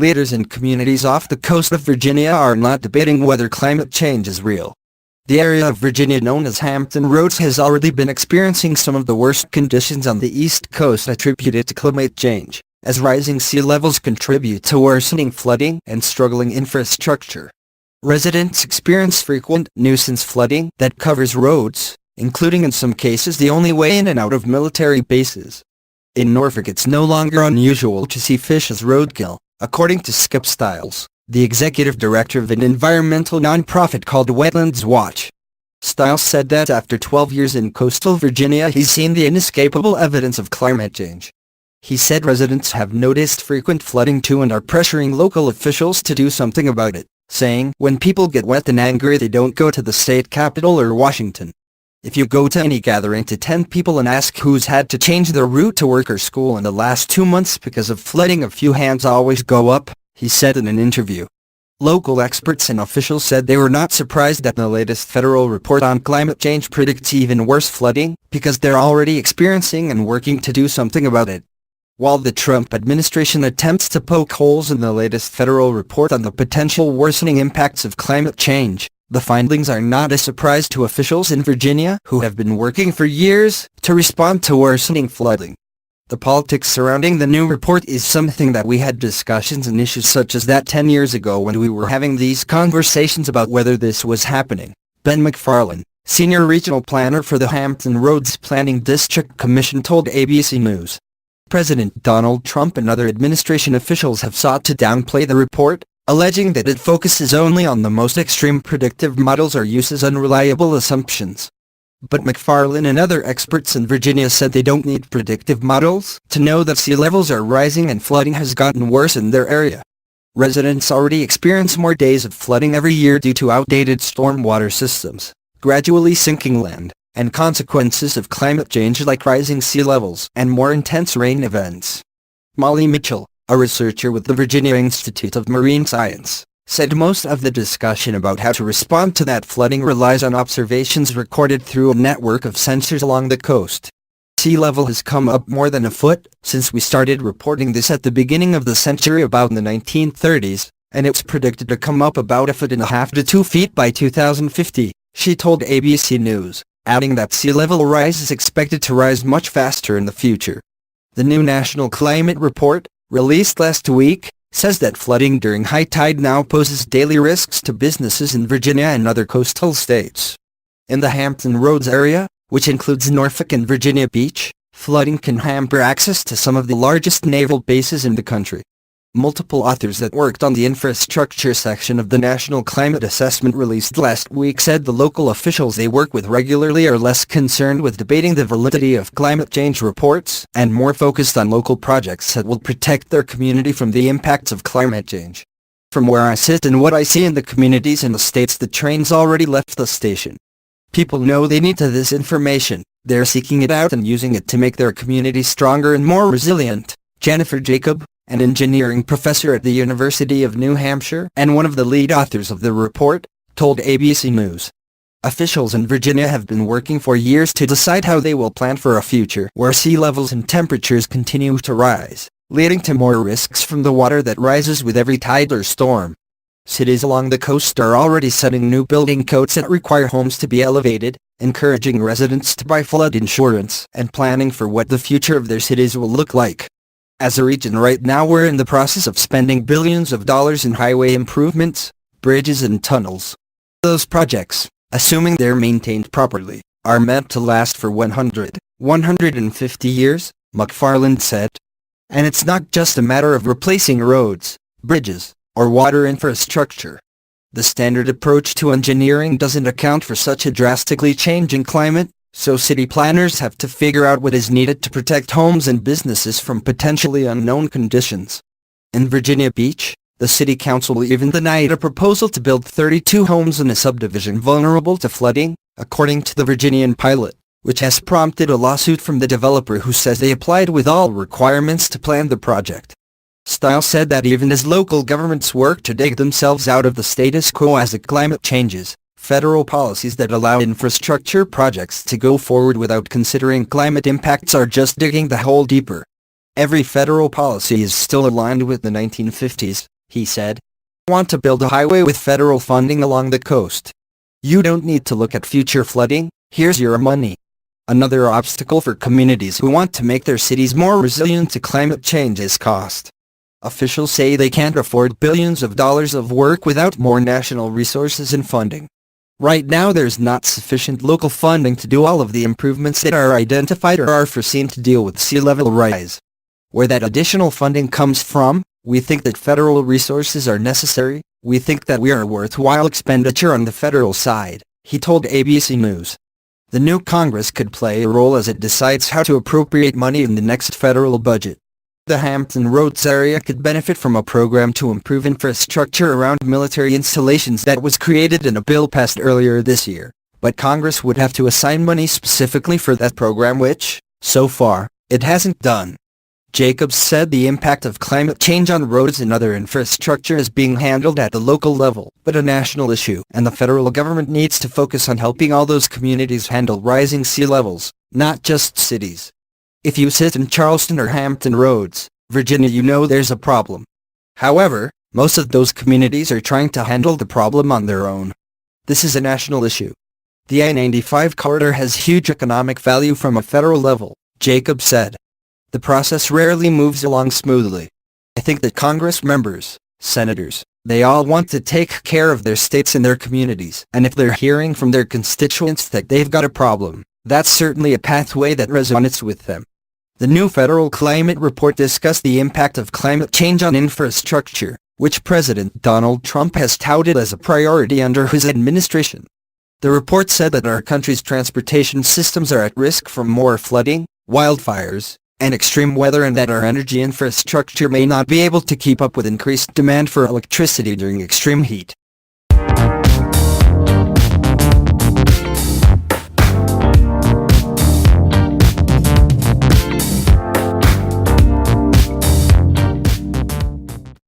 leaders in communities off the coast of Virginia are not debating whether climate change is real. The area of Virginia known as Hampton Roads has already been experiencing some of the worst conditions on the East Coast attributed to climate change, as rising sea levels contribute to worsening flooding and struggling infrastructure. Residents experience frequent nuisance flooding that covers roads, including in some cases the only way in and out of military bases. In Norfolk, it's no longer unusual to see fish as roadkill, according to Skip Stiles, the executive director of an environmental nonprofit called Wetlands Watch. Stiles said that after 12 years in coastal Virginia, he's seen the inescapable evidence of climate change. He said residents have noticed frequent flooding too and are pressuring local officials to do something about it, saying, "When people get wet and angry, they don't go to the state capitol or Washington. If you go to any gathering to 10 people and ask who's had to change their route to work or school in the last 2 months because of flooding, a few hands always go up," he said in an interview. Local experts and officials said they were not surprised that the latest federal report on climate change predicts even worse flooding, because they're already experiencing and working to do something about it. While the Trump administration attempts to poke holes in the latest federal report on the potential worsening impacts of climate change, the findings are not a surprise to officials in Virginia who have been working for years to respond to worsening flooding. The politics surrounding the new report is something that we had discussions and issues such as that 10 years ago when we were having these conversations about whether this was happening. Ben McFarland, senior regional planner for the Hampton Roads Planning District Commission, told ABC News. President Donald Trump and other administration officials have sought to downplay the report, alleging that it focuses only on the most extreme predictive models or uses unreliable assumptions. But McFarland and other experts in Virginia said they don't need predictive models to know that sea levels are rising and flooding has gotten worse in their area. Residents already experience more days of flooding every year due to outdated stormwater systems, gradually sinking land, and consequences of climate change like rising sea levels and more intense rain events. Molly Mitchell, a researcher with the Virginia Institute of Marine Science, said most of the discussion about how to respond to that flooding relies on observations recorded through a network of sensors along the coast. Sea level has come up more than a foot since we started reporting this at the beginning of the century about in the 1930s, and it's predicted to come up about 1.5 to 2 feet by 2050, she told ABC News, adding that sea level rise is expected to rise much faster in the future. The new National Climate Report, released last week, says that flooding during high tide now poses daily risks to businesses in Virginia and other coastal states. In the Hampton Roads area, which includes Norfolk and Virginia Beach, flooding can hamper access to some of the largest naval bases in the country. Multiple authors that worked on the infrastructure section of the National Climate Assessment released last week said the local officials they work with regularly are less concerned with debating the validity of climate change reports and more focused on local projects that will protect their community from the impacts of climate change. From where I sit and what I see in the communities and the states, the train's already left the station. People know they need this information, they're seeking it out and using it to make their community stronger and more resilient. Jennifer Jacob, an engineering professor at the University of New Hampshire and one of the lead authors of the report, told ABC News. Officials in Virginia have been working for years to decide how they will plan for a future where sea levels and temperatures continue to rise, leading to more risks from the water that rises with every tide or storm. Cities along the coast are already setting new building codes that require homes to be elevated, encouraging residents to buy flood insurance and planning for what the future of their cities will look like. As a region right now, we're in the process of spending billions of dollars in highway improvements, bridges and tunnels. Those projects, assuming they're maintained properly, are meant to last for 150 years, McFarland said. And it's not just a matter of replacing roads, bridges, or water infrastructure. The standard approach to engineering doesn't account for such a drastically changing climate, so city planners have to figure out what is needed to protect homes and businesses from potentially unknown conditions. In Virginia Beach, the city council even denied a proposal to build 32 homes in a subdivision vulnerable to flooding, according to the Virginian Pilot, which has prompted a lawsuit from the developer who says they applied with all requirements to plan the project. Stiles said that even as local governments work to dig themselves out of the status quo as the climate changes, federal policies that allow infrastructure projects to go forward without considering climate impacts are just digging the hole deeper. Every federal policy is still aligned with the 1950s, he said. Want to build a highway with federal funding along the coast? You don't need to look at future flooding, here's your money. Another obstacle for communities who want to make their cities more resilient to climate change is cost. Officials say they can't afford billions of dollars of work without more national resources and funding. Right now there's not sufficient local funding to do all of the improvements that are identified or are foreseen to deal with sea level rise. Where that additional funding comes from, we think that federal resources are necessary, we think that we are a worthwhile expenditure on the federal side, he told ABC News. The new Congress could play a role as it decides how to appropriate money in the next federal budget. The Hampton Roads area could benefit from a program to improve infrastructure around military installations that was created in a bill passed earlier this year, but Congress would have to assign money specifically for that program which, so far, it hasn't done. Jacobs said the impact of climate change on roads and other infrastructure is being handled at the local level, but a national issue, and the federal government needs to focus on helping all those communities handle rising sea levels, not just cities. If you sit in Charleston or Hampton Roads, Virginia, you know there's a problem. However, most of those communities are trying to handle the problem on their own. This is a national issue. The I-95 corridor has huge economic value from a federal level, Jacobs said. The process rarely moves along smoothly. I think that Congress members, senators, they all want to take care of their states and their communities. And if they're hearing from their constituents that they've got a problem, that's certainly a pathway that resonates with them. The new federal climate report discussed the impact of climate change on infrastructure, which President Donald Trump has touted as a priority under his administration. The report said that our country's transportation systems are at risk from more flooding, wildfires, and extreme weather, and that our energy infrastructure may not be able to keep up with increased demand for electricity during extreme heat.